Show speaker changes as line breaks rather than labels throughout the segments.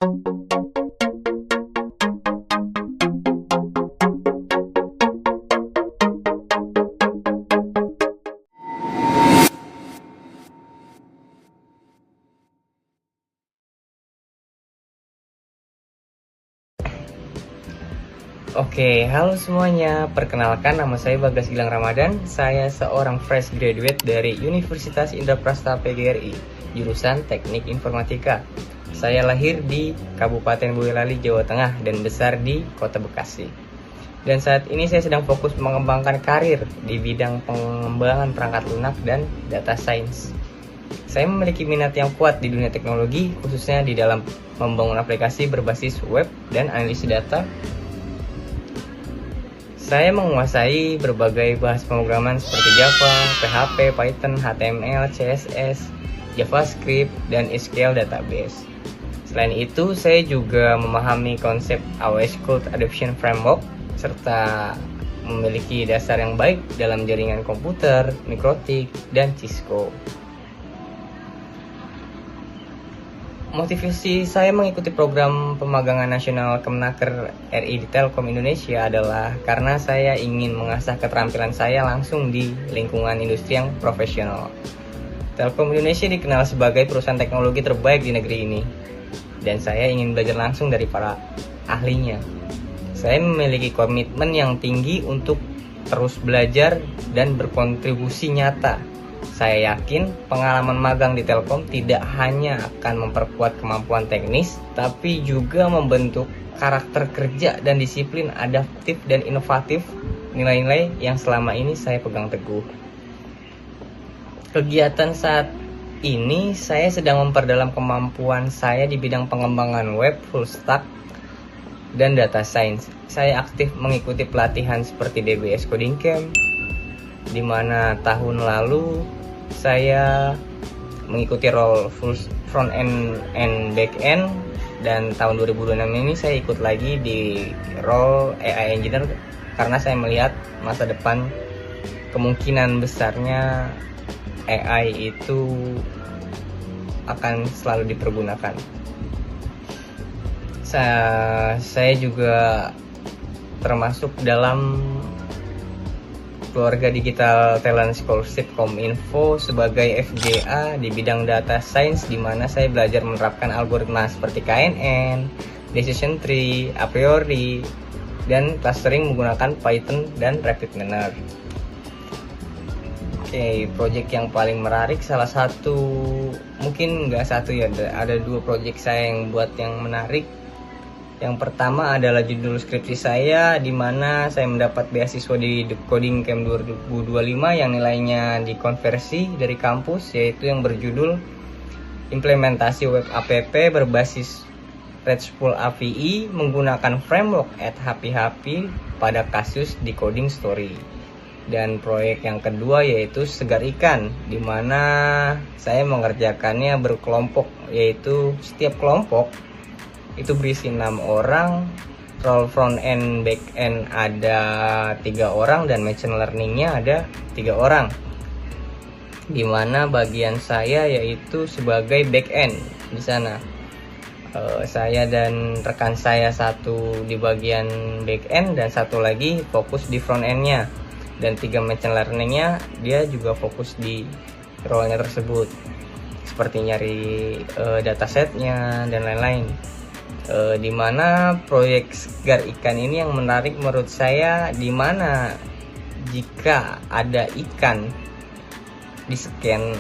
Oke, halo semuanya. Perkenalkan, nama saya Bagas Gilang Ramadan. Saya seorang fresh graduate dari Universitas Indraprasta PGRI, jurusan Teknik Informatika. Saya lahir di Kabupaten Boyolali, Jawa Tengah, dan besar di Kota Bekasi. Dan saat ini saya sedang fokus mengembangkan karir di bidang pengembangan perangkat lunak dan data science. Saya memiliki minat yang kuat di dunia teknologi, khususnya di dalam membangun aplikasi berbasis web dan analisis data. Saya menguasai berbagai bahasa pemrograman seperti Java, PHP, Python, HTML, CSS, JavaScript, dan SQL database. Selain itu, saya juga memahami konsep AWS Cloud Adoption Framework serta memiliki dasar yang baik dalam jaringan komputer, mikrotik, dan Cisco. Motivasi saya mengikuti program pemagangan nasional Kemenaker RI di Telkom Indonesia adalah karena saya ingin mengasah keterampilan saya langsung di lingkungan industri yang profesional. Telkom Indonesia dikenal sebagai perusahaan teknologi terbaik di negeri ini, dan saya ingin belajar langsung dari para ahlinya. Saya memiliki komitmen yang tinggi untuk terus belajar dan berkontribusi nyata. Saya yakin pengalaman magang di Telkom tidak hanya akan memperkuat kemampuan teknis, tapi juga membentuk karakter kerja dan disiplin adaptif dan inovatif, nilai-nilai yang selama ini saya pegang teguh. Kegiatan saat ini saya sedang memperdalam kemampuan saya di bidang pengembangan web, full stack, dan data science. Saya aktif mengikuti pelatihan seperti DBS Coding Camp, di mana tahun lalu saya mengikuti role full front end and back end, dan tahun 2026 ini saya ikut lagi di role AI engineer karena saya melihat masa depan kemungkinan besarnya AI itu akan selalu dipergunakan. Saya juga termasuk dalam keluarga digital talent scholarship Kominfo sebagai FGA di bidang data science, di mana saya belajar menerapkan algoritma seperti KNN, decision tree, a priori, dan clustering menggunakan Python dan RapidMiner. Oke, project yang paling menarik, salah satu, mungkin nggak satu ya, ada dua project saya yang buat yang menarik. Yang pertama adalah judul skripsi saya, di mana saya mendapat beasiswa di The Coding Camp 2025 yang nilainya dikonversi dari kampus, yaitu yang berjudul Implementasi Web App berbasis RESTful API menggunakan framework @happy pada kasus decoding story. Dan proyek yang kedua yaitu Segar Ikan, di mana saya mengerjakannya berkelompok, yaitu setiap kelompok itu berisi 6 orang, role front end back end ada 3 orang, dan machine learningnya ada 3 orang, dimana bagian saya yaitu sebagai back end di sana. Saya dan rekan saya satu di bagian back end dan satu lagi fokus di front endnya, dan 3 machine learningnya dia juga fokus di role-nya tersebut, seperti nyari datasetnya dan lain-lain. Dimana proyek Segar Ikan ini yang menarik menurut saya, dimana jika ada ikan di scan,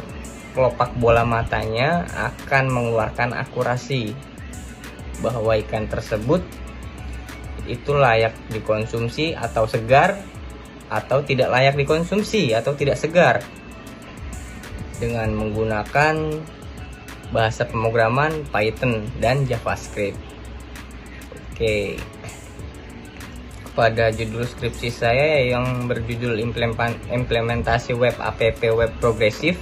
kelopak bola matanya akan mengeluarkan akurasi bahwa ikan tersebut itu layak dikonsumsi atau segar, atau tidak layak dikonsumsi atau tidak segar, dengan menggunakan bahasa pemrograman Python dan JavaScript. Oke, pada judul skripsi saya yang berjudul Implementasi Web App Web Progresif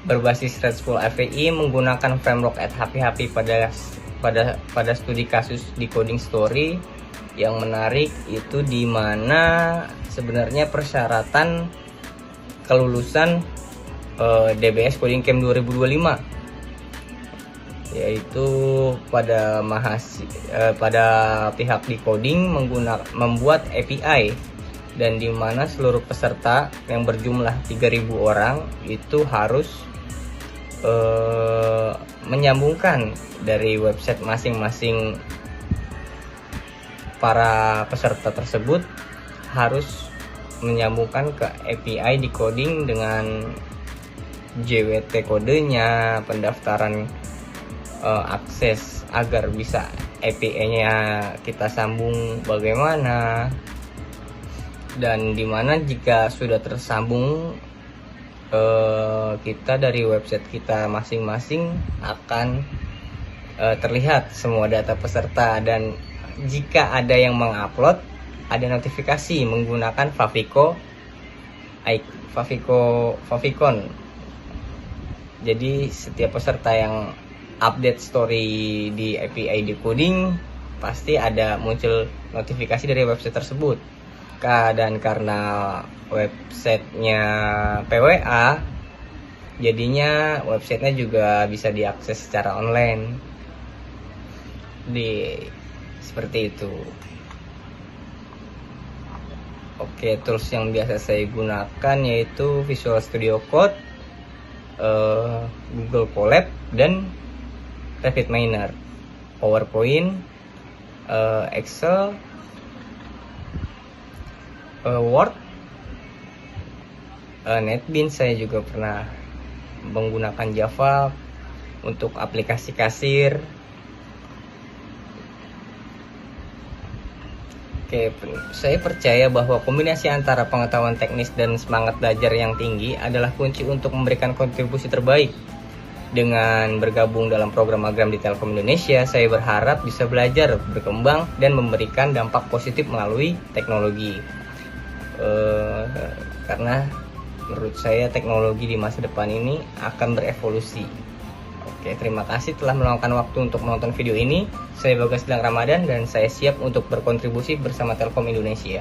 berbasis RESTful API menggunakan framework @happy pada studi kasus decoding story. Yang menarik itu di mana sebenarnya persyaratan kelulusan DBS Coding Camp 2025 yaitu pada pihak Decoding membuat API, dan di mana seluruh peserta yang berjumlah 3.000 orang itu harus menyambungkan dari website masing-masing. Para peserta tersebut harus menyambungkan ke API Decoding dengan JWT kodenya, pendaftaran akses agar bisa API-nya kita sambung bagaimana, dan dimana jika sudah tersambung kita dari website kita masing-masing akan terlihat semua data peserta, dan jika ada yang mengupload ada notifikasi menggunakan favicon. Jadi setiap peserta yang update story di API Decoding pasti ada muncul notifikasi dari website tersebut. Dan karena websitenya PWA, jadinya websitenya juga bisa diakses secara online. Seperti itu. Oke, tools yang biasa saya gunakan yaitu Visual Studio Code, Google Colab, dan RapidMiner, PowerPoint, Excel, Word, NetBeans. Saya juga pernah menggunakan Java untuk aplikasi kasir. Oke, saya percaya bahwa kombinasi antara pengetahuan teknis dan semangat belajar yang tinggi adalah kunci untuk memberikan kontribusi terbaik. Dengan bergabung dalam program magang di Telkom Indonesia, saya berharap bisa belajar, berkembang, dan memberikan dampak positif melalui teknologi. Karena menurut saya teknologi di masa depan ini akan berevolusi. Oke, terima kasih telah meluangkan waktu untuk menonton video ini. Saya Bagas Gilang Ramadan dan saya siap untuk berkontribusi bersama Telkom Indonesia.